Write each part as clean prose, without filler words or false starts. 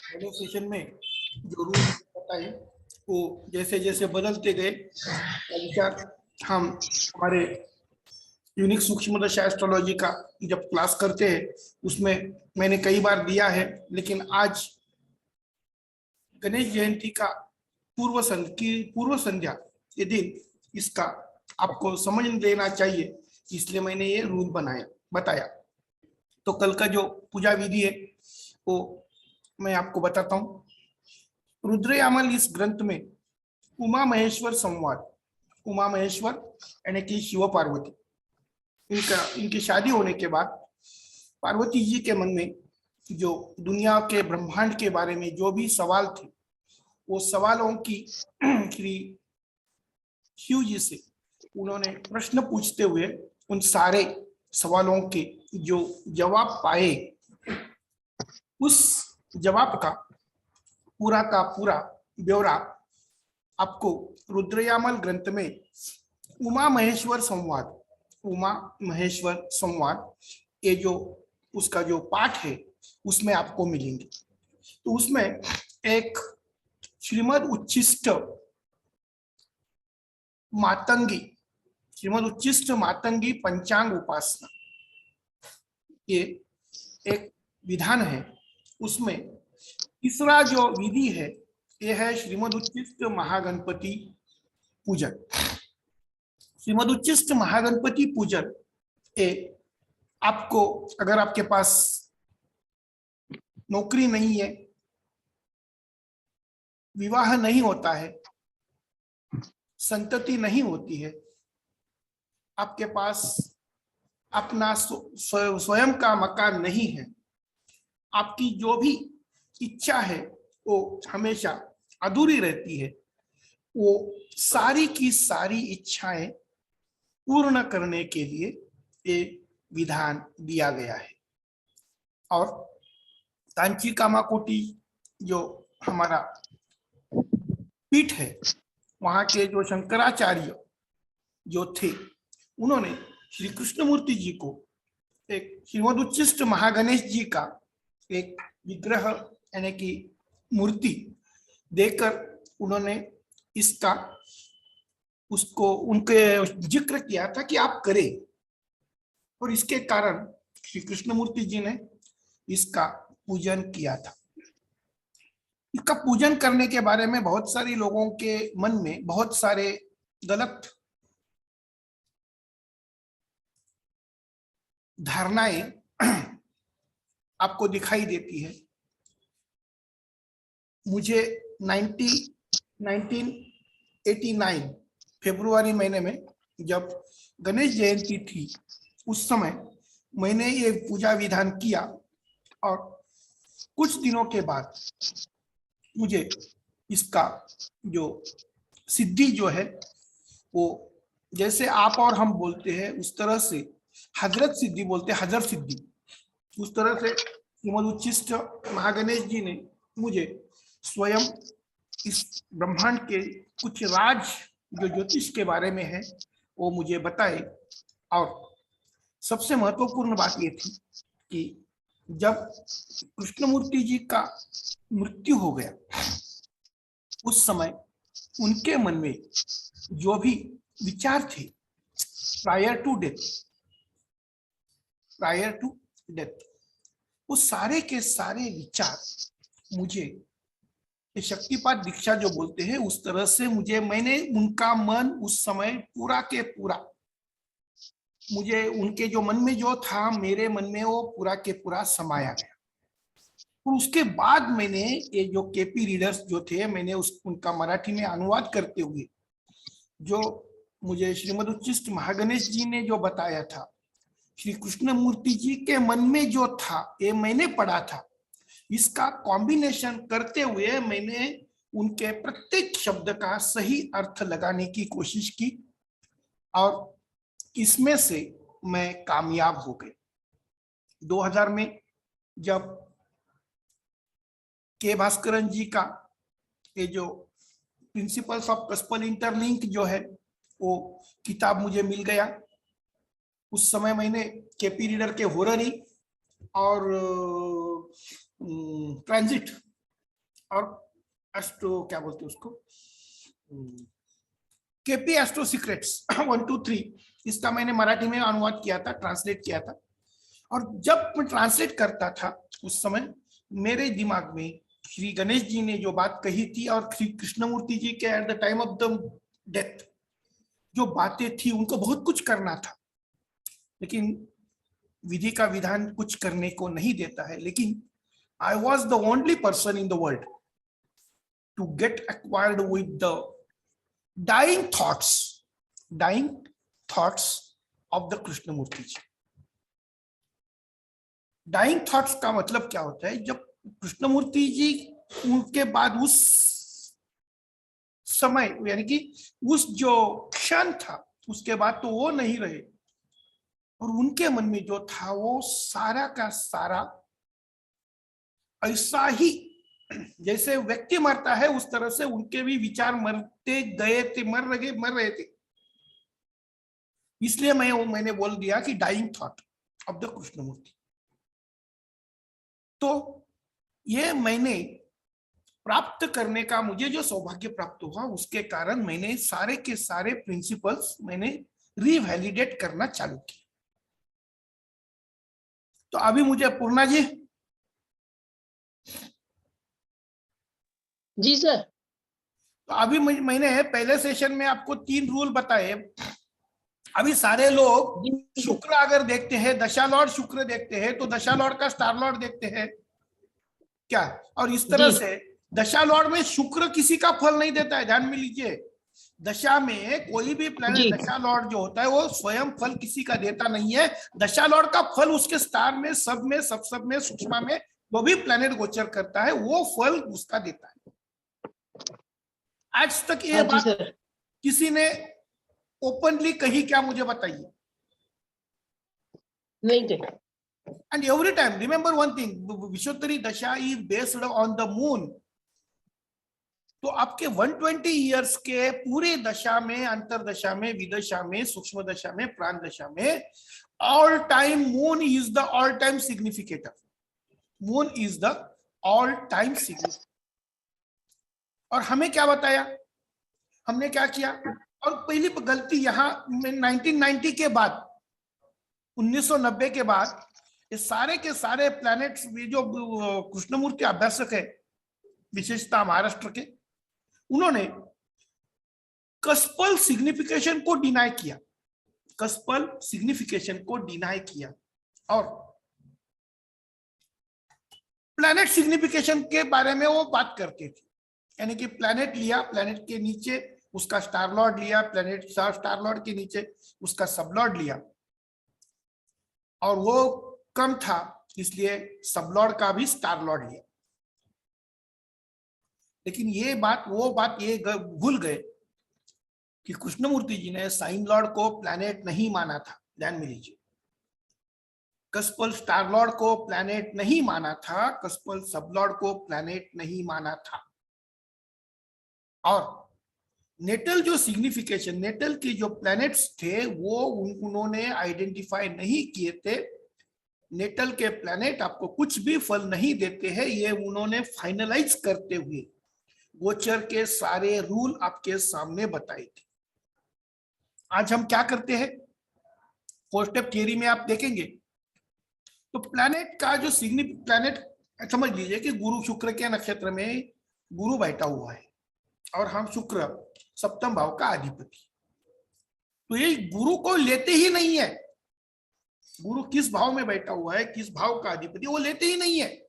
पहले सेशन में जो रूल बताए वो जैसे जैसे बदलते गए विचार हम हमारे यूनिक सूक्ष्मदर्शी एस्ट्रोलॉजी का जब क्लास करते हैं उसमें मैंने कई बार दिया है, लेकिन आज गणेश जयंती का पूर्व संध्या के दिन इसका आपको समझ लेना चाहिए, इसलिए मैंने ये रूल बताया। तो कल का जो पूजा विधि है वो मैं आपको बताता हूँ। रुद्रयामल इस ग्रंथ में उमा महेश्वर संवाद, उमा महेश्वर यानी कि शिव पार्वती, इनकी शादी होने के बाद पार्वती जी के मन में जो दुनिया के ब्रह्मांड के बारे में जो भी सवाल थे वो सवालों की श्री शिव जी से उन्होंने प्रश्न पूछते हुए उन सारे सवालों के जो जवाब पाए, उस जवाब का पूरा ब्यौरा आपको रुद्रयामल ग्रंथ में उमा महेश्वर संवाद ये जो उसका जो पाठ है उसमें आपको मिलेंगे। तो उसमें एक श्रीमद उच्छिष्ट मातंगी पंचांग उपासना ये एक विधान है। उसमें तीसरा जो विधि है ये है श्रीमद उच्छिष्ट महागणपति पूजन। श्रीमद उच्छिष्ट महागणपति पूजन ये आपको, अगर आपके पास नौकरी नहीं है, विवाह नहीं होता है, संतति नहीं होती है, आपके पास अपना स्वयं का मकान नहीं है, आपकी जो भी इच्छा है वो हमेशा अधूरी रहती है, वो सारी की सारी इच्छाएं पूर्ण करने के लिए ये विधान दिया गया है। और कांची कामाकोटी जो हमारा पीठ है वहां के जो शंकराचार्य जो थे उन्होंने श्री कृष्णमूर्ति जी को एक श्रीमद उच्छिष्ट महागणेश जी का एक विग्रह यानी कि मूर्ति देकर उन्होंने इसका उसको उनके जिक्र किया था कि आप करें, और इसके कारण श्री कृष्णमूर्ति जी ने इसका पूजन किया था। इसका पूजन करने के बारे में बहुत सारे लोगों के मन में बहुत सारे गलत धारणाएं आपको दिखाई देती है। मुझे 1989 फरवरी महीने में जब गणेश जयंती थी उस समय मैंने ये पूजा विधान किया, और कुछ दिनों के बाद मुझे इसका जो सिद्धि जो है वो जैसे आप और हम बोलते हैं उस तरह से हजरत सिद्धि बोलते हैं, हजर सिद्धि, उस तरह से श्रीमद उच्छिष्ट महागणेश जी ने मुझे स्वयं इस ब्रह्मांड के कुछ राज जो ज्योतिष के बारे में है वो मुझे बताए। और सबसे महत्वपूर्ण बात ये थी कि जब कृष्णमूर्ति जी का मृत्यु हो गया उस समय उनके मन में जो भी विचार थे प्रायर टू डेथ वो सारे के सारे विचार मुझे शक्तिपात दीक्षा जो बोलते हैं उस तरह से मैंने उनका मन उस समय पूरा के पूरा, मुझे उनके जो मन में जो था मेरे मन में वो पूरा के पूरा समाया गया। और उसके बाद मैंने ये जो केपी रीडर्स जो थे मैंने उनका मराठी में अनुवाद करते हुए जो मुझे श्रीमद उच्छिष्ट महागणेश जी ने जो बताया था, श्री कृष्णमूर्ति जी के मन में जो था ये मैंने पढ़ा था। इसका कॉम्बिनेशन करते हुए मैंने उनके प्रत्येक शब्द का सही अर्थ लगाने की कोशिश की और इसमें से मैं कामयाब हो गए। 2000 में जब के भास्करन जी का ये जो प्रिंसिपल्स ऑफ गॉस्पेल इंटरलिंक जो है वो किताब मुझे मिल गया। उस समय मैंने केपी रीडर के होररी और ट्रांजिट और एस्ट्रो क्या बोलते हैं उसको, केपी एस्ट्रो सीक्रेट्स 1 2 3, इसका मैंने मराठी में अनुवाद किया था, ट्रांसलेट किया था। और जब मैं ट्रांसलेट करता था उस समय मेरे दिमाग में श्री गणेश जी ने जो बात कही थी और श्री कृष्णमूर्ति जी के at the time of the death जो बातें थी, उनको बहुत कुछ करना था, लेकिन विधि का विधान कुछ करने को नहीं देता है। लेकिन I was the only person in the world to get acquired with the dying thoughts of the Krishnamurti ji. Dying thoughts का मतलब क्या होता है? जब कृष्णमूर्ति जी उनके बाद उस समय यानी कि उस जो क्षण था उसके बाद तो वो नहीं रहे, और उनके मन में जो था वो सारा का सारा ऐसा ही जैसे व्यक्ति मरता है उस तरह से उनके भी विचार मरते गए थे, मर रहे थे। इसलिए मैंने बोल दिया कि dying thought of the Krishnamurti. तो ये मैंने प्राप्त करने का मुझे जो सौभाग्य प्राप्त हुआ उसके कारण मैंने सारे के सारे प्रिंसिपल्स मैंने रिवैलिडेट करना चालू किया। तो अभी मुझे पूर्णा जी जी सर। तो अभी मैंने पहले सेशन में आपको 3 रूल बताए। अभी सारे लोग शुक्र अगर देखते हैं, दशा लॉर्ड शुक्र देखते हैं तो दशा लॉर्ड का स्टार लॉर्ड देखते हैं क्या, और इस तरह से दशा लॉर्ड में शुक्र किसी का फल नहीं देता है, ध्यान में लीजिए। दशा में कोई भी प्लैनेट दशा लॉर्ड जो होता है वो स्वयं फल किसी का देता नहीं है। दशा लॉर्ड का फल उसके स्टार में सब में सूक्ष्म में वो भी प्लैनेट गोचर करता है, वो फल उसका देता है। आज तक ये बात किसी ने ओपनली कही क्या, मुझे बताइए? नहीं थे। And every time remember one thing, विश्वोत्तरी दशा is based on the moon। तो आपके 120 इयर्स के पूरे दशा में, अंतर दशा में, विदशा में, सूक्ष्म दशा में, प्राण दशा में all time moon is the all time significator. Moon is the all time significator. और हमें क्या बताया, हमने क्या किया? और पहली गलती यहाँ 1990 के बाद, 1990 के बाद ये सारे के सारे प्लैनेट्स, जो कृष्णमूर्ति अभ्यासक है विशेषता महाराष्ट्र के, उन्होंने कस्पल सिग्निफिकेशन को डिनाई किया, कस्पल सिग्निफिकेशन को डिनाई किया और प्लैनेट सिग्निफिकेशन के बारे में वो बात करते थे। यानी कि प्लैनेट लिया, प्लैनेट के नीचे उसका स्टार लॉर्ड लिया, प्लैनेट स्टार लॉर्ड के नीचे उसका सब लॉर्ड लिया, और वो कम था इसलिए सब लॉर्ड का भी स्टार लॉर्ड लिया। लेकिन ये बात ये भूल गए कि कृष्णमूर्ति जी ने साइन लॉर्ड को प्लैनेट नहीं माना था। ध्यान में लीजिए, कस्पल स्टार लॉर्ड को प्लैनेट नहीं माना था, कस्पल सब लॉर्ड को प्लैनेट नहीं माना था। और नेटल जो सिग्निफिकेशन, नेटल के जो प्लैनेट्स थे वो उन्होंने आइडेंटिफाई नहीं किए थे। नेटल के प्लैनेट आपको कुछ भी फल नहीं देते हैं, ये उन्होंने फाइनलाइज करते हुए गोचर के सारे रूल आपके सामने बताए थे। आज हम क्या करते हैं, 4 स्टेप थियरी में आप देखेंगे तो प्लैनेट का जो प्लैनेट समझ लीजिए कि गुरु शुक्र के नक्षत्र में गुरु बैठा हुआ है और हम शुक्र सप्तम भाव का अधिपति, तो ये गुरु को लेते ही नहीं है। गुरु किस भाव में बैठा हुआ है, किस भाव का अधिपति, वो लेते ही नहीं है।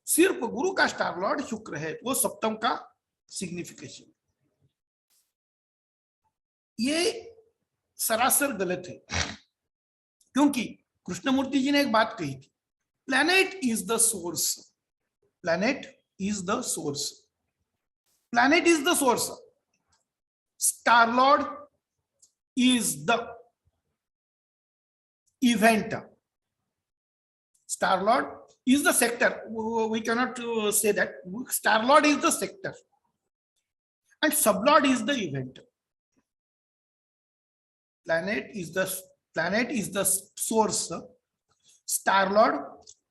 सिर्फ गुरु का स्टार लॉर्ड शुक्र है, वो सप्तम का सिग्निफिकेशन। ये सरासर गलत है, क्योंकि कृष्णमूर्ति जी ने एक बात कही थी, planet is the source, planet is the source, planet is the source, star Lord is the event, star lord is the sector, we cannot say that, star lord is the sector and sub lord is the event. Planet is the source, Star-Lord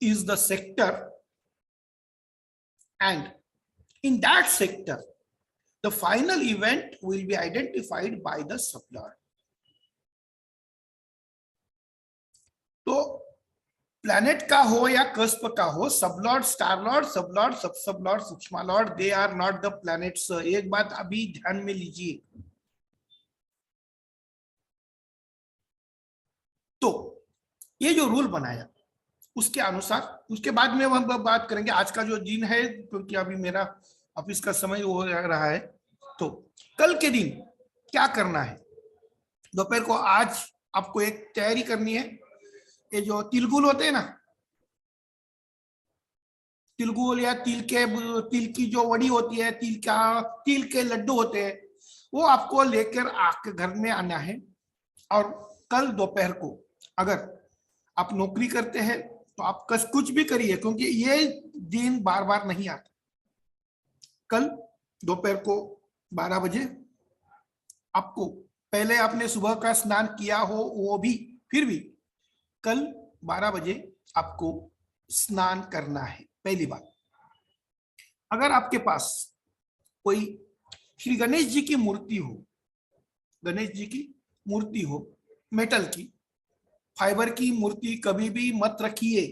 is the sector, and in that sector, the final event will be identified by the Sublord. तो planet का हो या cusp का हो, sublord, starlord, sublord, sub sublord, सूक्ष्मा lord, they are not the planets. एक बात अभी ध्यान में लीजिए। तो ये जो रूल बनाया उसके अनुसार, उसके बाद में हम बात करेंगे आज का जो दिन है, क्योंकि अभी मेरा ऑफिस का समय हो रहा है। तो कल के दिन क्या करना है, दोपहर को आज आपको एक तैयारी करनी है। ये जो तिलगुल होते हैं ना, तिलगुल या तिल की जो वड़ी होती है, तिल के लड्डू होते हैं, वो आपको लेकर आके घर में आना है। और कल दोपहर को अगर आप नौकरी करते हैं तो आप कुछ भी करिए, क्योंकि ये दिन बार बार नहीं आता। कल दोपहर को 12 बजे आपको, पहले आपने सुबह का स्नान किया हो वो भी, फिर भी कल 12 बजे आपको स्नान करना है। पहली बात, अगर आपके पास कोई श्री गणेश जी की मूर्ति हो, गणेश जी की मूर्ति हो मेटल की, फाइबर की मूर्ति कभी भी मत रखिए।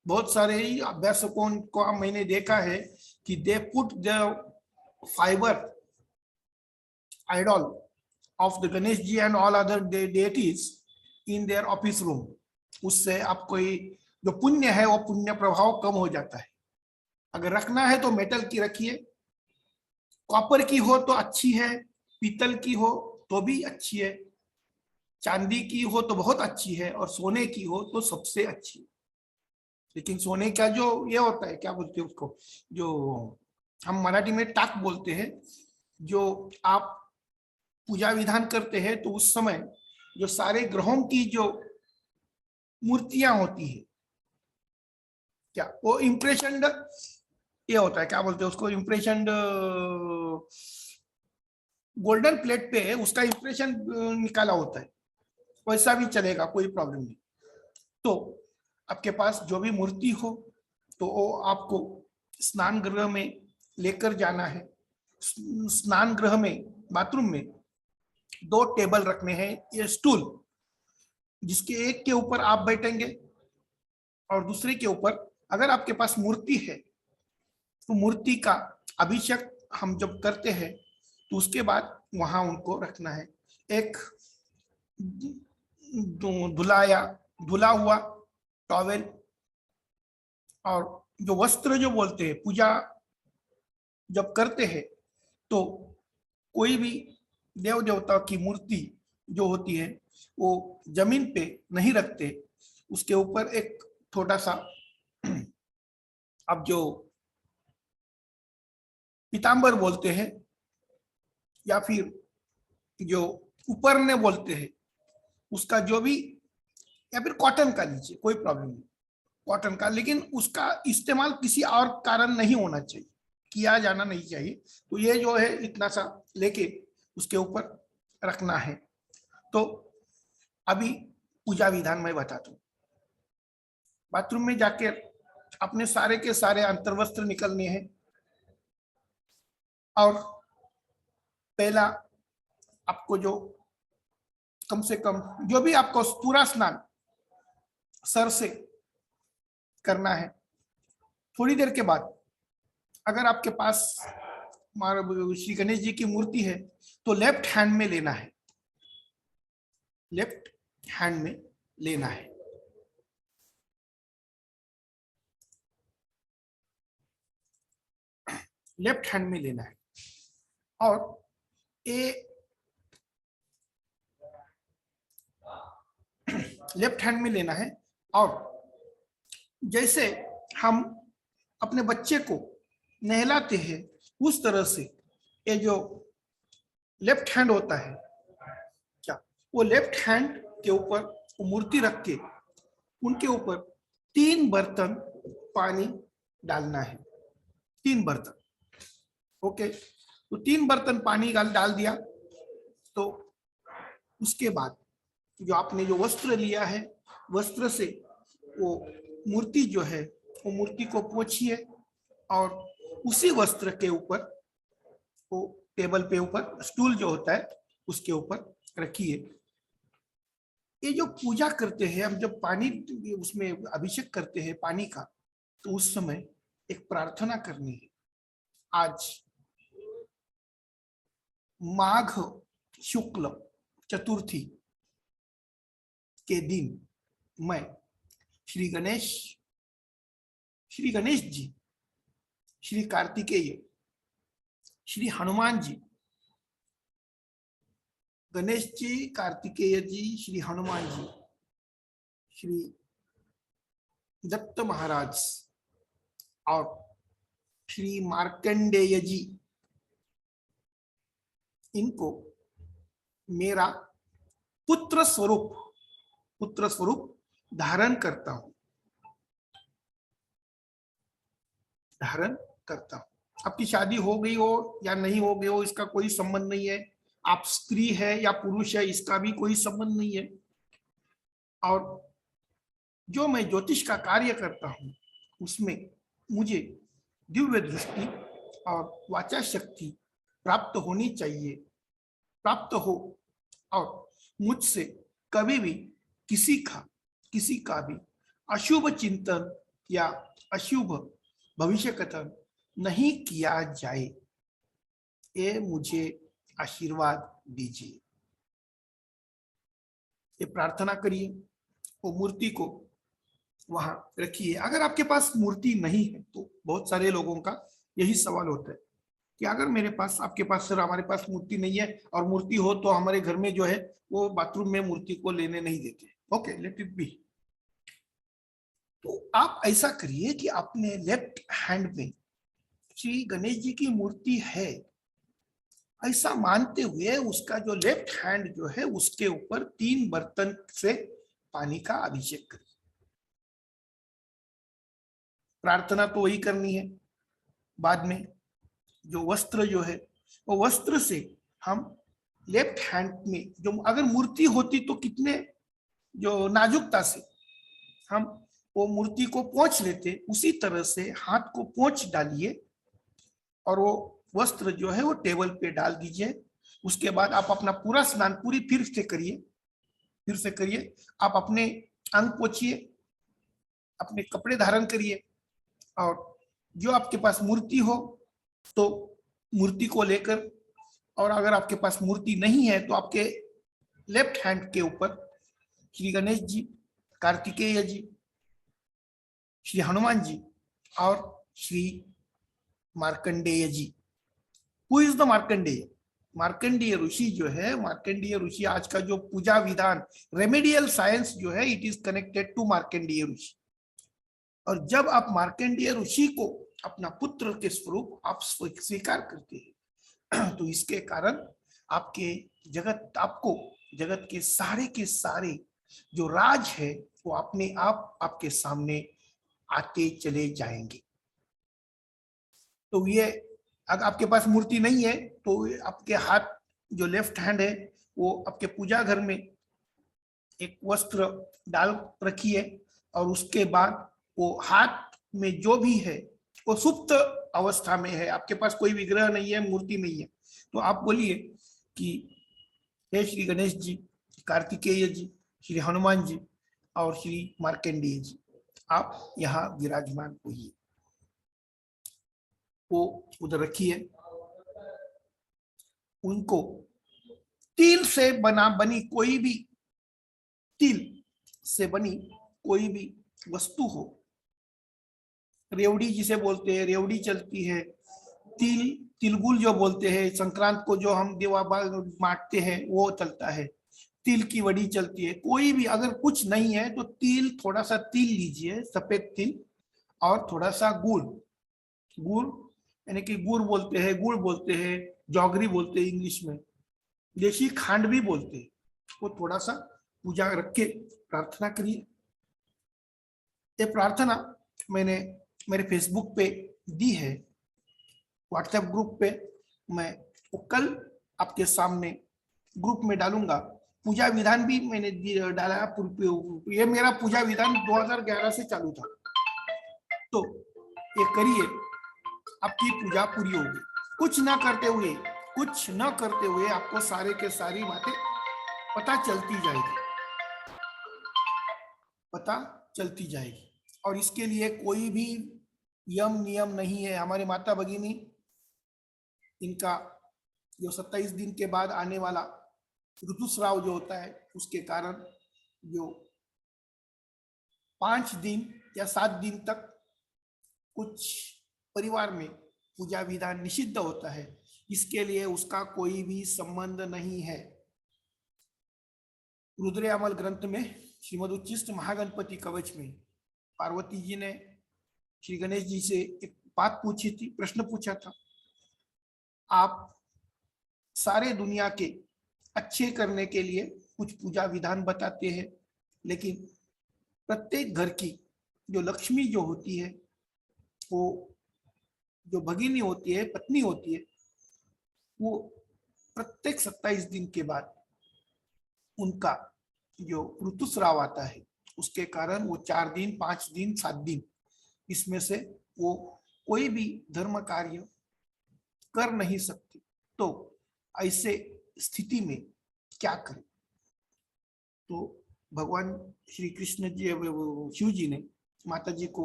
बहुत सारे अभ्यासकों को मैंने देखा है कि they put the fibre idol of the Ganesh ji and all other deities in their office room. उससे आपको जो पुण्य है वो पुण्य प्रभाव कम हो जाता है। अगर रखना है तो मेटल की रखिए, कॉपर की हो तो अच्छी है, पीतल की हो तो भी अच्छी है, चांदी की हो तो बहुत अच्छी है, और सोने की हो तो सबसे अच्छी है। लेकिन सोने का जो ये होता है, क्या बोलते हैं उसको, जो हम मराठी में टाक बोलते हैं, जो आप पूजा विधान करते हैं तो उस समय जो सारे ग्रहों की जो मूर्तियां होती है, क्या वो इम्प्रेशन ये होता है, क्या बोलते हैं उसको, इम्प्रेशन गोल्डन प्लेट पे उसका इम्प्रेशन निकाला होता है, वैसा भी चलेगा, कोई प्रॉब्लम नहीं। तो आपके पास जो भी मूर्ति हो तो वो आपको स्नान गृह में लेकर जाना है। स्नान गृह में, बाथरूम में 2 टेबल रखने हैं, ये स्टूल, जिसके एक के ऊपर आप बैठेंगे और दूसरे के ऊपर, अगर आपके पास मूर्ति है तो मूर्ति का अभिषेक हम जब करते हैं तो उसके बाद वहां उनको रखना है। एक धुला हुआ टॉवेल, और जो वस्त्र जो बोलते हैं, पूजा जब करते हैं तो कोई भी देव देवता की मूर्ति जो होती है वो जमीन पे नहीं रखते, उसके ऊपर एक छोटा सा, अब जो पीतांबर बोलते हैं या फिर जो ऊपर ने बोलते हैं, उसका जो भी, या फिर कॉटन का लीजिए, कोई प्रॉब्लम नहीं, कॉटन का, लेकिन उसका इस्तेमाल किसी और कारण नहीं होना चाहिए, किया जाना नहीं चाहिए। तो ये जो है इतना सा लेके उसके ऊपर रखना है। तो अभी पूजा विधान मैं बताता हूँ। बाथरूम में जाके अपने सारे के सारे अंतर्वस्त्र निकलने हैं, और पहला आपको जो कम से कम जो भी आपको पूरा स्नान सर से करना है। थोड़ी देर के बाद अगर आपके पास श्री गणेश जी की मूर्ति है तो लेफ्ट हैंड में लेना है, लेफ्ट हैंड में लेना है। लेफ्ट हैंड में लेना है और लेफ्ट हैंड में लेना है। और जैसे हम अपने बच्चे को नहलाते हैं उस तरह से ये जो लेफ्ट हैंड होता है, क्या वो लेफ्ट हैंड के ऊपर वो मूर्ति रख के उनके ऊपर 3 बर्तन पानी डालना है, 3 बर्तन। ओके, तो 3 बर्तन पानी डाल दिया। तो उसके बाद जो आपने जो वस्त्र लिया है, वस्त्र से वो मूर्ति जो है वो मूर्ति को पोंछिए और उसी वस्त्र के ऊपर, वो टेबल पे ऊपर स्टूल जो होता है उसके ऊपर रखिए। ये जो पूजा करते हैं हम, जब पानी उसमें अभिषेक करते हैं पानी का, तो उस समय एक प्रार्थना करनी है। आज माघ शुक्ल चतुर्थी के दिन मैं श्री गणेश जी, श्री कार्तिकेय, श्री हनुमान जी, गणेश जी, कार्तिकेय जी, श्री हनुमान जी, श्री दत्त महाराज और श्री मार्कंडेय जी, इनको मेरा पुत्र स्वरूप धारण करता हूं। आपकी शादी हो गई हो या नहीं हो गई हो इसका कोई संबंध नहीं है, आप स्त्री है या पुरुष है इसका भी कोई संबंध नहीं है। और जो मैं ज्योतिष का कार्य करता हूं उसमें मुझे दिव्य दृष्टि और वाचा शक्ति प्राप्त होनी चाहिए, प्राप्त हो, और मुझसे कभी भी किसी का भी अशुभ चिंतन या अशुभ भविष्य कथन नहीं किया जाए, ये मुझे आशीर्वाद दीजिए। ये प्रार्थना करिए, वो मूर्ति को वहां रखिए। अगर आपके पास मूर्ति नहीं है तो बहुत सारे लोगों का यही सवाल होता है कि अगर मेरे पास, आपके पास, सर हमारे पास मूर्ति नहीं है, और मूर्ति हो तो हमारे घर में जो है वो बाथरूम में मूर्ति को लेने नहीं देते। Okay, let it be. तो आप ऐसा करिए कि अपने लेफ्ट हैंड में श्री गणेश जी की मूर्ति है ऐसा मानते हुए उसका जो लेफ्ट हैंड जो है उसके ऊपर 3 बर्तन से पानी का अभिषेक करिए। प्रार्थना तो वही करनी है। बाद में जो वस्त्र जो है वो वस्त्र से हम लेफ्ट हैंड में, जो अगर मूर्ति होती तो कितने जो नाजुकता से हम वो मूर्ति को पोंछ लेते, उसी तरह से हाथ को पोंछ डालिए और वो वस्त्र जो है वो टेबल पे डाल दीजिए। उसके बाद आप अपना पूरा स्नान पूरी फिर से करिए। आप अपने अंग पोंछिए, अपने कपड़े धारण करिए, और जो आपके पास मूर्ति हो तो मूर्ति को लेकर, और अगर आपके पास मूर्ति नहीं है तो आपके लेफ्ट हैंड के ऊपर श्री गणेश जी, कार्तिकेय जी, श्री हनुमान जी और Shri Markandeya ji. Who is the Markandeya? Markandeya ऋषि जो है, मार्कंडेय ऋषि आज का जो पूजा विधान, रेमेडियल साइंस जो है, it is connected to Markandeya rishi. और जब आप मार्कंडेय ऋषि को अपना पुत्र के स्वरूप आप स्वीकार करते हैं तो इसके कारण आपको जगत के सारे जो राज है वो अपने आप आपके सामने आते चले जाएंगे। तो ये अगर आपके पास मूर्ति नहीं है तो आपके हाथ जो लेफ्ट हैंड है वो आपके पूजा घर में एक वस्त्र डाल रखिए, और उसके बाद वो हाथ में जो भी है वो सुप्त अवस्था में है, आपके पास कोई विग्रह नहीं है, मूर्ति नहीं है, तो आप बोलिए कि हे श्री गणेश जी, कार्तिकेय जी, श्री हनुमान जी और श्री मार्कंडेय जी, आप यहाँ विराजमान होइए। वो उधर रखिए। उनको तिल से बनी कोई भी वस्तु हो, रेवड़ी जिसे बोलते हैं, रेवड़ी चलती है, तिलगुल जो बोलते हैं, संक्रांत को जो हम देवा बांटते हैं वो चलता है, तिल की वड़ी चलती है। कोई भी अगर कुछ नहीं है तो थोड़ा सा तिल लीजिए, सफेद तिल, और थोड़ा सा गुड़ यानी कि गुड़ बोलते हैं, जौगरी बोलते हैं इंग्लिश में, देशी खांड भी बोलते हैं, वो थोड़ा सा पूजा रख के प्रार्थना करिए। ये प्रार्थना मैंने मेरे फेसबुक पे दी है, व्हाट्सएप ग्रुप पे मैं वो कल आपके सामने ग्रुप में डालूंगा, पूजा विधान भी मैंने डाला। ये मेरा पूजा विधान 2011 से चालू था। तो ये करिए, आपकी पूजा पूरी होगी। कुछ ना करते हुए आपको सारे के सारी बातें पता चलती जाएगी। और इसके लिए कोई भी यम नियम नहीं है। हमारे माता भगिनी, इनका जो 27 दिन के बाद आने वाला ऋतुस्राव जो होता है, उसके कारण जो 5 दिन या 7 दिन तक कुछ परिवार में पूजा विधान निषिद्ध होता है। इसके लिए उसका कोई भी संबंध नहीं है। रुद्रयामल ग्रंथ में श्रीमद उच्चिष्ट महागणपति कवच में पार्वती जी ने श्री गणेश जी से एक बात पूछी थी, प्रश्न पूछा था, आप सारे दुनिया के अच्छे करने के लिए कुछ पूजा विधान बताते हैं, लेकिन प्रत्येक घर की जो लक्ष्मी जो होती है, वो जो भगिनी होती है, पत्नी होती है, वो प्रत्येक 27 दिन के बाद उनका जो ऋतुस्राव आता है, उसके कारण वो 4 दिन, 5 दिन, 7 दिन, इसमें से वो कोई भी धर्म कार्य कर नहीं सकती। तो ऐसे स्थिति में क्या करें? तो भगवान श्री कृष्ण जी, शिव जी ने माता जी को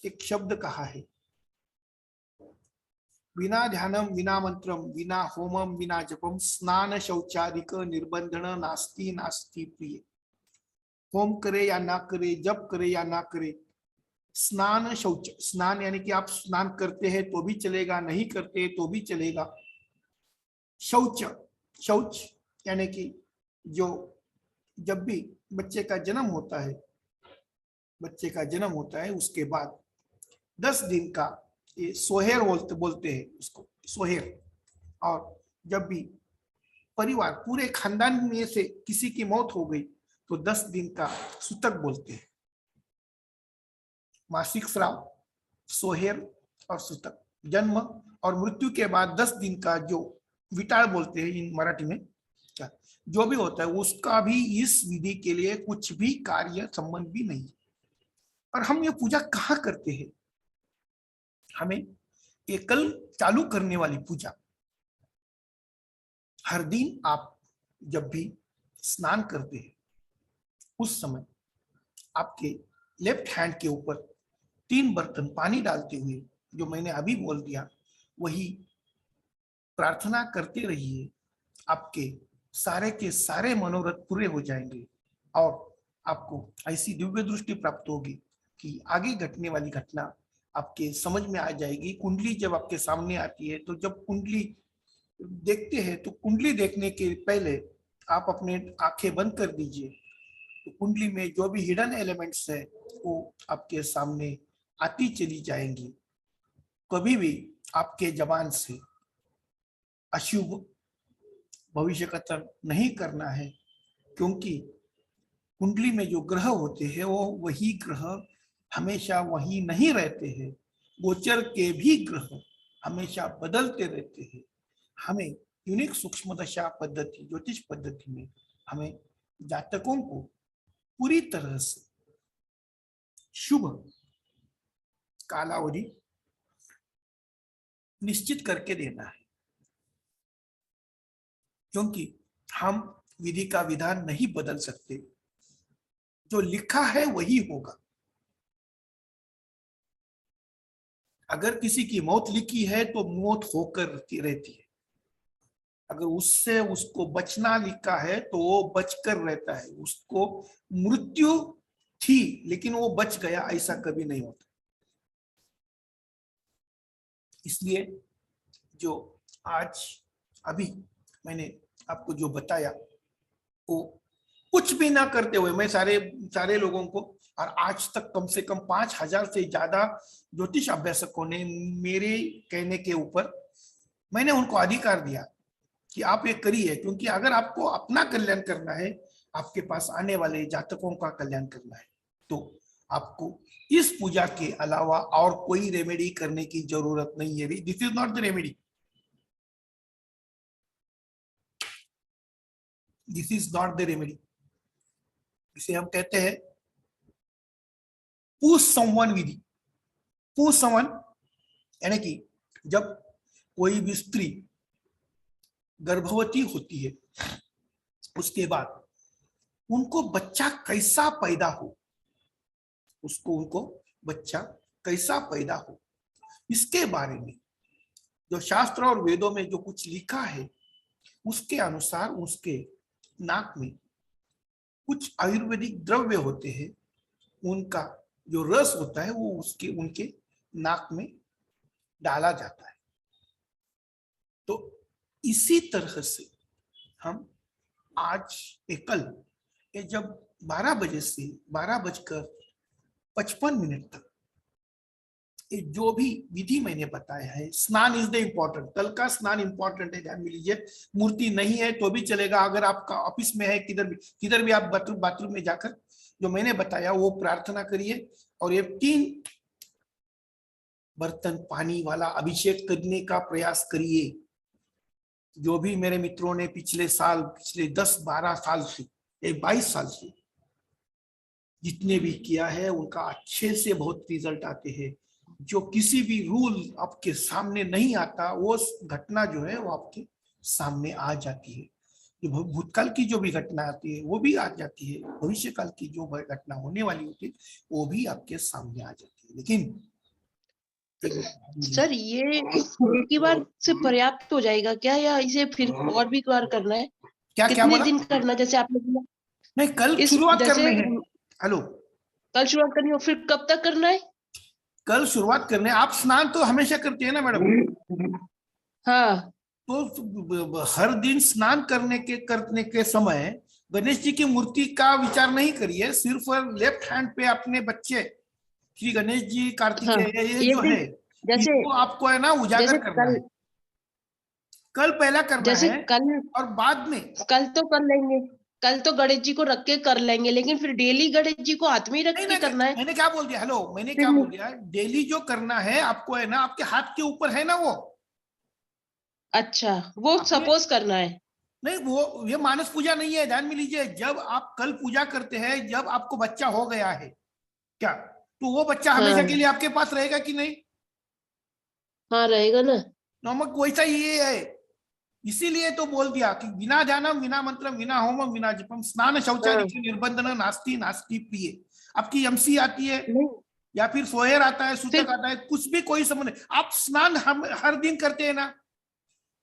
एक शब्द कहा है, विना ध्यानम विना मंत्रम विना होमम विना जपम स्नान शौचादिक निर्बंधन नास्ति नास्ति प्रिय। होम करे या ना करे, जप करे या ना करे, स्नान शौच, स्नान यानी कि आप स्नान करते हैं तो भी चलेगा, नहीं करते तो भी चलेगा। शौच, शौच यानी कि जो जब भी बच्चे का जन्म होता है उसके बाद 10 दिन का ये सोहेर बोलते हैं उसको, सोहेर। और जब भी परिवार पूरे खानदान में से किसी की मौत हो गई तो 10 दिन का सूतक बोलते हैं। मासिक स्राव, सोहेर और सूतक, जन्म और मृत्यु के बाद 10 दिन का जो विटाल बोलते हैं इन मराठी में, जो भी होता है उसका भी इस विधि के लिए कुछ भी कार्य संबंध भी नहीं। और हम ये पूजा कहाँ करते हैं? हमें ये कल चालू करने वाली पूजा, हर दिन आप जब भी स्नान करते हैं उस समय आपके लेफ्ट हैंड के ऊपर 3 बर्तन पानी डालते हुए, जो मैंने अभी बोल दिया, वही प्रार्थना करते रहिए। आपके सारे के सारे मनोरथ पूरे हो जाएंगे और आपको ऐसी दिव्य दृष्टि प्राप्त होगी कि आगे घटने वाली घटना आपके समझ में आ जाएगी। कुंडली जब आपके सामने आती है, तो जब कुंडली देखते हैं तो कुंडली देखने के पहले आप अपने आंखें बंद कर दीजिए। तो कुंडली में जो भी हिडन एलिमेंट्स है वो आपके सामने आती चली जाएंगी। कभी भी आपके जबान से अशुभ भविष्य कथन नहीं करना है, क्योंकि कुंडली में जो ग्रह होते हैं वो वही ग्रह हमेशा वही नहीं रहते हैं। गोचर के भी ग्रह हमेशा बदलते रहते हैं। हमें यूनिक सूक्ष्म दशा पद्धति, ज्योतिष पद्धति में हमें जातकों को पूरी तरह से शुभ कालावधि निश्चित करके देना है, क्योंकि हम विधि का विधान नहीं बदल सकते। जो लिखा है वही होगा। अगर किसी की मौत लिखी है तो मौत होकर रहती है, अगर उससे उसको बचना लिखा है तो वो बचकर रहता है। उसको मृत्यु थी लेकिन वो बच गया, ऐसा कभी नहीं होता। इसलिए जो आज अभी मैंने आपको जो बताया वो कुछ भी ना करते हुए, मैं सारे लोगों को, और आज तक कम से कम 5000 से ज्यादा ज्योतिष अभ्यासकों ने मेरे कहने के ऊपर मैंने उनको अधिकार दिया कि आप ये करिए, क्योंकि अगर आपको अपना कल्याण करना है, आपके पास आने वाले जातकों का कल्याण करना है, तो आपको इस पूजा के अलावा और कोई रेमेडी करने की जरूरत नहीं है। This is not the remedy. This is not the remedy. इसे हम कहते हैं पुश समवन विधि। पुश समवन यानी कि जब कोई भी स्त्री गर्भवती होती है, उसके बाद उनको बच्चा कैसा पैदा हो, उनको बच्चा कैसा पैदा हो, इसके बारे में जो शास्त्र और वेदों में जो कुछ लिखा है, उसके अनुसार उसके नाक में कुछ आयुर्वेदिक द्रव्य होते हैं, उनका जो रस होता है वो उनके नाक में डाला जाता है। तो इसी तरह से हम आज कल जब 12 बजे से 12:55 तक जो भी विधि मैंने बताया है, स्नान इज द इम्पोर्टेंट, कल का स्नान इंपॉर्टेंट है, ध्यान में लीजिए। मूर्ति नहीं है तो भी चलेगा, अगर आपका ऑफिस में है, किधर भी आप बाथरूम में जाकर जो मैंने बताया वो प्रार्थना करिए, और ये 3 बर्तन पानी वाला अभिषेक करने का प्रयास करिए। जो भी मेरे मित्रों ने पिछले 10-12 साल से 22 साल से जितने भी किया है, उनका अच्छे से बहुत रिजल्ट आते हैं। जो किसी भी रूल आपके सामने नहीं आता, वो घटना जो है वो आपके सामने आ जाती है। जो भूतकाल की जो भी घटना आती है वो भी आ जाती है, भविष्य काल की जो घटना होने वाली होती है वो भी आपके सामने आ जाती है। लेकिन सर ये एक ही बार से पर्याप्त हो जाएगा क्या, या इसे फिर और भी बार करना है? कितने दिन करना, जैसे आपने बोला? नहीं, कल शुरुआत करनी है। हेलो, कल शुरुआत करनी है, फिर कब तक करना है? कल शुरुआत करने। आप स्नान तो हमेशा करते हैं ना मैडम? हाँ। तो हर दिन स्नान करने के समय गणेश जी की मूर्ति का विचार नहीं करिए, सिर्फ लेफ्ट हैंड पे अपने बच्चे श्री गणेश जी, कार्तिकेय, हाँ, ये जो है इसको आपको है ना उजागर करना है। कल पहला करना है, कल, और बाद में कल तो कर लेंगे, कल तो गणेश जी को रख के कर लेंगे, लेकिन फिर डेली गणेश जी को हाथ में ही रख के करना है। मैंने क्या बोल दिया? हेलो, मैंने क्या बोल दिया? डेली जो करना है आपको है ना, आपके हाथ के ऊपर है ना वो। अच्छा, वो सपोज करना है? नहीं, वो ये मानस पूजा नहीं है, ध्यान में लीजिए। जब आप कल पूजा करते हैं, जब आपको बच्चा हो गया है क्या, तो वो बच्चा हमेशा के लिए आपके पास रहेगा कि नहीं? हाँ, रहेगा ना। नमक वैसा ये है, इसीलिए तो बोल दिया कि विना ध्यानम विना मंत्रम विना होमम विना जपम स्नान शौचालय निर्बंधन नास्ति नास्ति प्रिय। आपकी एमसी आती है या फिर सोहर आता है, सूतक आता है, कुछ भी कोई संबंध नहीं, आप स्नान हम हर दिन करते हैं ना,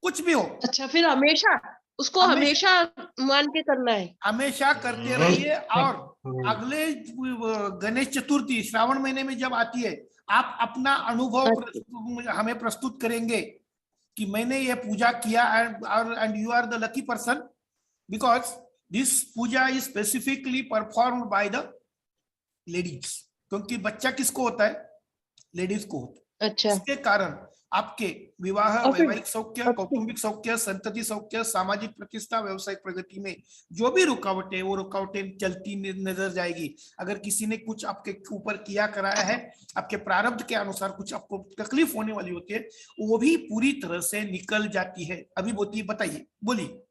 कुछ भी हो। अच्छा, फिर हमेशा उसको हमेशा मान के करना है, हमेशा करते रहिए। और अगले गणेश चतुर्थी श्रावण महीने में जब आती है, आप अपना अनुभव हमें प्रस्तुत करेंगे कि मैंने ये पूजा किया, and you are the lucky person because this puja is specifically performed by the ladies. क्योंकि बच्चा किसको होता है? लेडीज को होता है। अच्छा। इसके कारण आपके विवाह, वैवाहिक सौख्य, कौटुंबिक सौख्य, संतति सौख्य, सामाजिक प्रतिष्ठा, व्यवसायिक प्रगति में जो भी रुकावटें, वो रुकावटें चलती नजर जाएगी। अगर किसी ने कुछ आपके ऊपर किया कराया है, आपके प्रारब्ध के अनुसार कुछ आपको तकलीफ होने वाली होती है, वो भी पूरी तरह से निकल जाती है। अभी बताइए, बोलिए।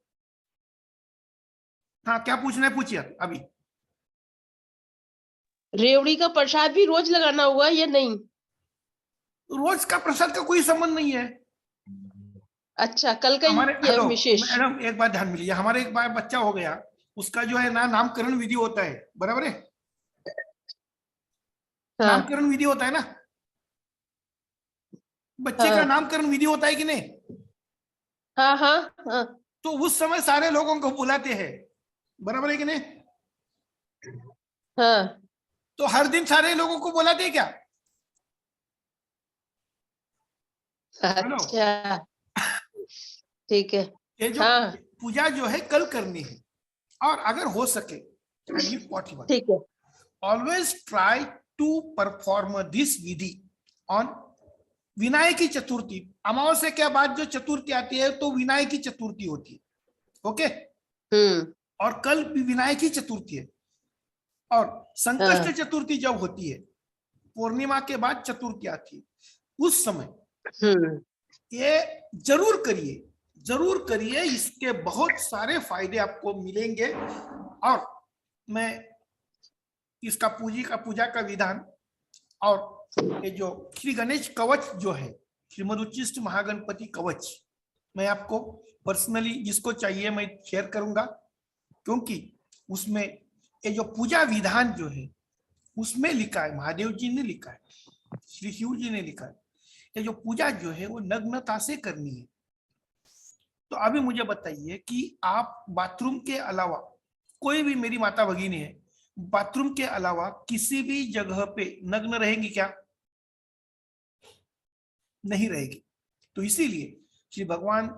हाँ, क्या पूछना है पूछिए अभी। रेवड़ी का प्रसाद भी रोज लगाना हुआ या नहीं? रोज का प्रसाद का कोई संबंध नहीं है। अच्छा, कल का हमारे विशेष। मैडम एक बात ध्यान में लीजिए, हमारे एक बार बच्चा हो गया, उसका जो है ना नामकरण विधि होता है, बराबर है? हाँ। नामकरण विधि होता है ना, बच्चे का नामकरण विधि होता है कि नहीं? हाँ हाँ हाँ। तो उस समय सारे लोगों को बुलाते हैं, बराबर है कि नहीं? हाँ। तो हर दिन सारे लोगों को बुलाते हैं क्या? अच्छा, ठीक है। ये जो पूजा जो है कल करनी है, और अगर हो सके पॉसिबल, ठीक है, always try to perform this vidhi on Vinayaki Chaturthi. अमावस्या के बाद जो चतुर्थी आती है तो विनायकी चतुर्थी होती है, ओके? और कल भी विनायकी चतुर्थी है, और संकष्ट चतुर्थी जब होती है, पूर्णिमा के बाद चतुर्थी आती है, उस समय ये जरूर करिए, जरूर करिए, इसके बहुत सारे फायदे आपको मिलेंगे। और मैं इसका पूजा का विधान और ये जो श्री गणेश कवच जो है, श्रीमद उच्चिष्ट महागणपति कवच, मैं आपको पर्सनली जिसको चाहिए मैं शेयर करूंगा, क्योंकि उसमें ये जो पूजा विधान जो है उसमें लिखा है, महादेव जी ने लिखा है, श्री शिव जी ने लिखा है, ये जो पूजा जो है वो नग्नता से करनी है। तो अभी मुझे बताइए कि आप बाथरूम के अलावा, कोई भी मेरी माता भगिनी है, बाथरूम के अलावा किसी भी जगह पे नग्न रहेंगी क्या? नहीं रहेगी। तो इसीलिए श्री भगवान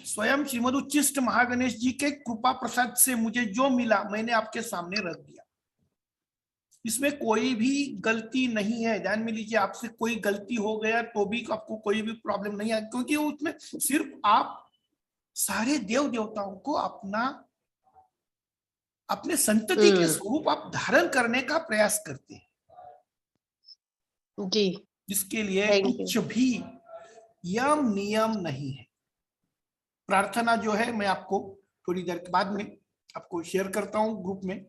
स्वयं श्रीमद उच्चिष्ट महागणेश जी के कृपा प्रसाद से मुझे जो मिला मैंने आपके सामने रख दिया। इसमें कोई भी गलती नहीं है, ध्यान में लीजिए। आपसे कोई गलती हो गया तो भी आपको कोई भी प्रॉब्लम नहीं है, क्योंकि उसमें सिर्फ आप सारे देव देवताओं को अपने संतति के स्वरूप आप धारण करने का प्रयास करते हैं जी, जिसके लिए कुछ भी यम नियम नहीं है। प्रार्थना जो है मैं आपको थोड़ी देर के बाद में आपको शेयर करता हूं ग्रुप में।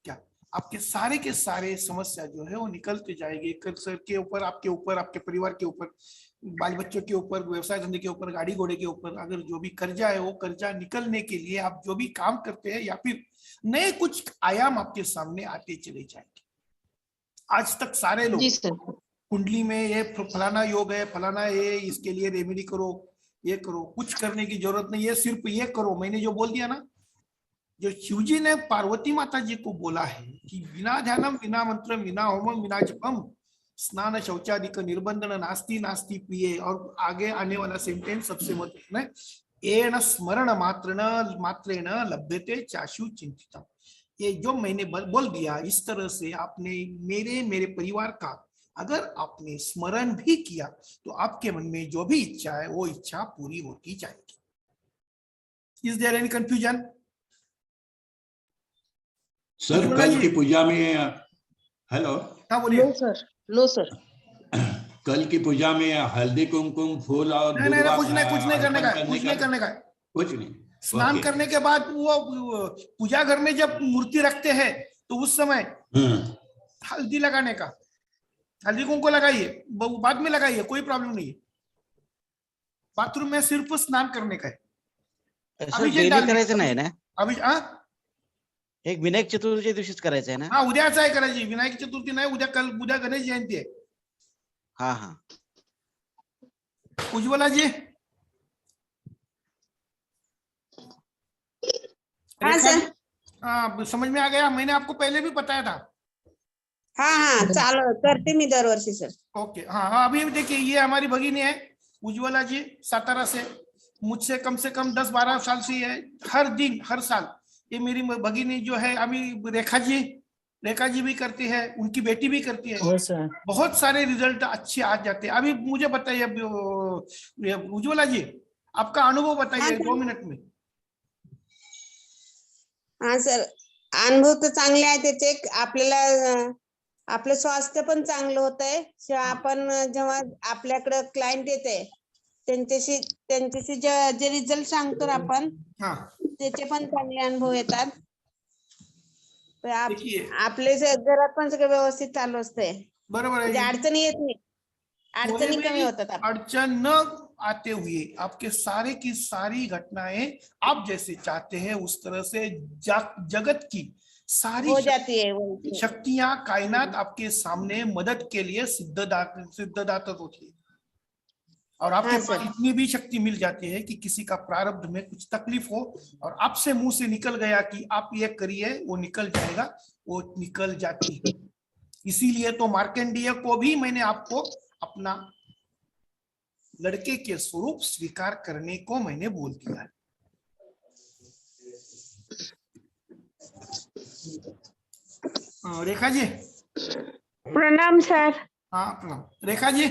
क्या आपके सारे के सारे समस्या जो है वो निकलते जाएंगे, कर्ज के ऊपर, आपके ऊपर, आपके परिवार के ऊपर, बाल बच्चों के ऊपर, व्यवसाय धंधे के ऊपर, गाड़ी घोड़े के ऊपर, अगर जो भी कर्जा है वो कर्जा निकलने के लिए आप जो भी काम करते हैं या फिर नए कुछ आयाम आपके सामने आते चले जाएंगे। आज तक सारे लोग कुंडली में ये फलाना योग है, फलाना ये, इसके लिए रेमेडी करो, ये करो, कुछ करने की जरूरत नहीं है, सिर्फ ये करो। मैंने जो बोल दिया ना, जो शिवजी ने पार्वती माता जी को बोला है कि बिना ध्यानम, बिना मंत्र, बिना होमम, बिना जपम, स्नान शौचादिक निर्बंधन नास्ति नास्ति प्रिय। और आगे आने वाला सेंटेंस सबसे महत्वपूर्ण है, एन स्मरण मात्रेण लभ्यते चाशु चिंतितम। ये जो मैंने बोल दिया, इस तरह से आपने मेरे परिवार का अगर आपने स्मरण भी किया तो आपके मन में जो भी इच्छा है वो इच्छा पूरी होती जाएगी। Is there any confusion? Sir कल की पूजा में, हेलो, हाँ बोलिए। नो सर कल की पूजा में हल्दी कुमकुम फूल और नहीं, कुछ नहीं करने का है। कुछ नहीं। स्नान करने के बाद वो पूजा घर में जब मूर्ति रखते हैं तो उस समय हल्दी लगाने का, हल्दी कुमकुम लगाइए, बाद में लगाइए, कोई प्रॉब्लम नहीं है। बाथरूम में सिर्फ स्नान करने का है। करायचं नाही ना? अभी एक विनायक चतुर्थीच्या दिवशीच करायचं आहे ना? हाँ, उद्याच आहे करायची। विनायक चतुर्थी नाही, उद्या गणेश जयंती आहे। हाँ उज्ज्वला जी, हाँ सर, हाँ समझ में आ गया। मैंने आपको पहले भी बताया था। हाँ चालो करते मी दरवर्षी सर। ओके, हाँ अभी देखिए, ये हमारी भगिनी है उज्ज्वला जी, सातारा से, मुझसे कम से कम 10-12 साल से है, हर दिन हर साल। ये मेरी भगिनी जो है, अभी रेखा जी भी करती है, उनकी बेटी भी करती है। बहुत सारे रिजल्ट अच्छे आ जाते हैं। अभी मुझे बताइए उज्ज्वला जी, आपका अनुभव बताइए 2 मिनट में। हाँ सर, अनुभव तर चांगले आहे त्याचे। आपल्याला आपलं स्वास्थ्य पण चांगलं होतंय, शिवाय आपण जेव्हा आपल्याकडे क्लायंट येते त्यांच्याशी जे रिझल्ट सांगतो आपण त्याचे पण चांगले अनुभव येतात। आपले घरात पण सगळं व्यवस्थित चालू असते, बरोबर आहे, अडचणी येत नाही, अडचणी कमी होतात। अड़चन न आते हुए आपके सारे की सारी घटनाएं आप जैसे चाहते हैं उस तरह से जगत की सारी हो जाती है, शक्तियां कायनात आपके सामने मदद के लिए सिद्धदाता होती है। और आपके पास इतनी भी शक्ति मिल जाती है कि किसी का प्रारब्ध में कुछ तकलीफ हो और आपसे मुंह से निकल गया कि आप ये करिए, वो निकल जाएगा, वो निकल जाती है। इसीलिए तो मार्कंडेय को भी मैंने आपको अपना लड़के के स्वरूप स्वीकार करने को मैंने बोल दिया है। रेखा जी, प्रणाम सर। हाँ प्रणाम। रेखा जी,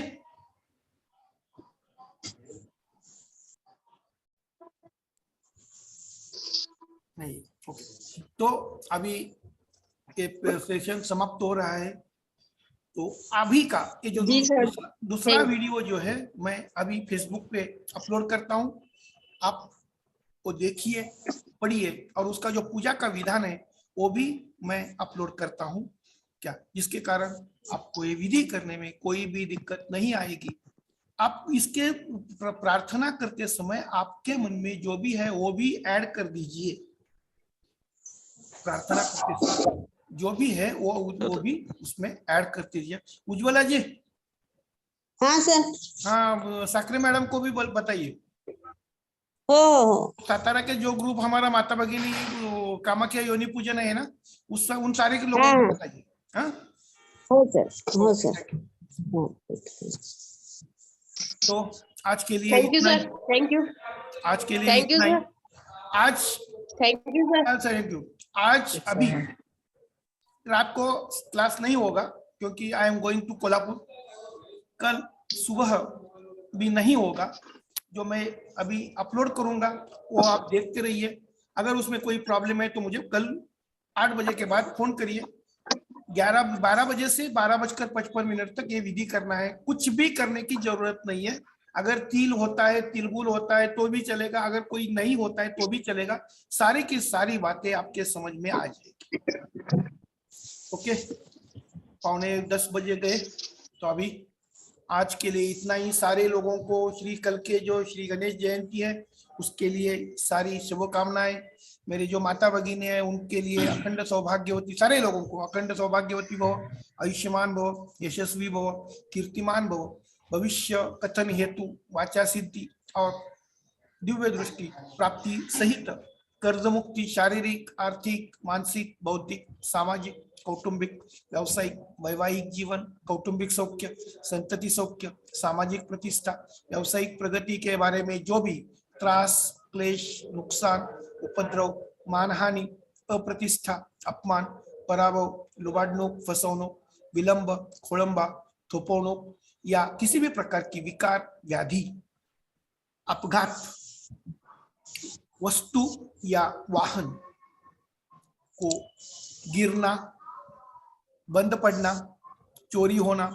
नहीं, ओके। तो अभी ये सेशन समाप्त हो रहा है, तो अभी का ये जो दूसरा वीडियो जो है मैं अभी फेसबुक पे अपलोड करता हूँ। आप वो देखिए, पढ़िए, और उसका जो पूजा का विधान है वो भी मैं अपलोड करता हूँ क्या, जिसके कारण आपको ये विधि करने में कोई भी दिक्कत नहीं आएगी। आप इसके प्रार्थना करते समय आपके मन में जो भी है वो भी ऐड कर दीजिए। प्रार्थना करते समय जो भी है वो भी उसमें ऐड कर दीजिए। उज्ज्वला जी। हाँ सर। हाँ, साकरे मैडम को भी बताइए। हो। सातारा के जो ग्रुप हमारा माता भगिनी कामाख्या योनि पूजन है ना, उन सारे के लोगों को बताइए। हाँ हो सर, हो सर। तो आज के लिए thank you sir, thank you, आज के लिए थैंक यू इतना ही। सर, आज thank you sir. Thank you. आज अभी रात को क्लास नहीं होगा क्योंकि I am going to Kolhapur. कल सुबह भी नहीं होगा। जो मैं अभी अपलोड करूंगा वो आप देखते रहिए। अगर उसमें कोई प्रॉब्लम है तो मुझे कल 8 बजे के बाद फोन करिए। 12 बजे से 12:55 तक ये विधि करना है। कुछ भी करने की जरूरत नहीं है। अगर तिल होता है, तिलगुल होता है तो भी चलेगा, अगर कोई नहीं होता है तो भी चलेगा। सारी की सारी बातें आपके समझ में आ जाएगी। ओके, 9:45 बजे गए तो अभी आज के लिए इतना ही। सारे लोगों को कल के जो श्री गणेश जयंती है उसके लिए सारी शुभकामनाएं। मेरी जो माता भगिनी है उनके लिए अखंड सौभाग्यवती, सारे लोगों को अखंड सौभाग्यवती भव, आयुष्मान भव, यशस्वी भव, कीर्तिमान भव, भविष्य कथन हेतु वाचा सिद्धि और दिव्य दृष्टि प्राप्ति सहित कर्ज मुक्ति, शारीरिक, आर्थिक, मानसिक, बौद्धिक, सामाजिक, कौटुंबिक, व्यावसायिक, वैवाहिक जीवन, कौटुंबिक सौख्य, संतति सौख्य, सामाजिक प्रतिष्ठा, व्यावसायिक प्रगति के बारे में जो भी त्रास, क्लेश, नुकसान, उपद्रव, मानहानि, अप्रतिष्ठा, अपमान, पराभव, लुबाडणूक, फसवणूक, विलंब, खोळंबा, थोपवणूक या किसी भी प्रकार की विकार, व्याधि, अपघात, वस्तु या वाहन को गिरना, बंद पड़ना, चोरी होना,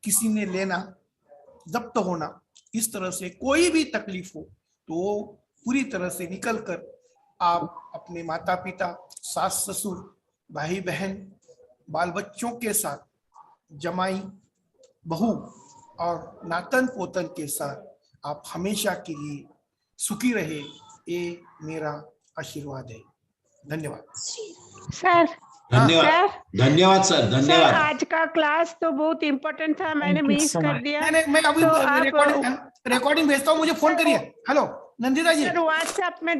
किसी ने लेना, जब्त होना, इस तरह से कोई भी तकलीफ हो तो पूरी तरह से निकलकर आप अपने माता पिता, सास ससुर, भाई बहन, बाल बच्चों के साथ, जमाई, बहू और नातन पोतन के साथ आप हमेशा के लिए सुखी रहे, ये मेरा आशीर्वाद है। धन्यवाद सर। धन्यवाद, धन्यवाद सर, सर धन्यवाद। आज का क्लास तो बहुत इम्पोर्टेंट था, मैंने मिस कर दिया। नहीं, मैं अभी तो रिकॉर्डिंग भेजता हूँ, मुझे फोन करिए। हेलो नंदिता जी। सर व्हाट्सएप में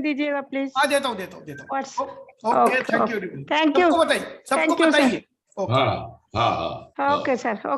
दीजिएगा प्लीज। हाँ, देता हूँ। Okay, thank you. Thank you, सबको बताइए। हाँ हाँ हाँ। Okay sir.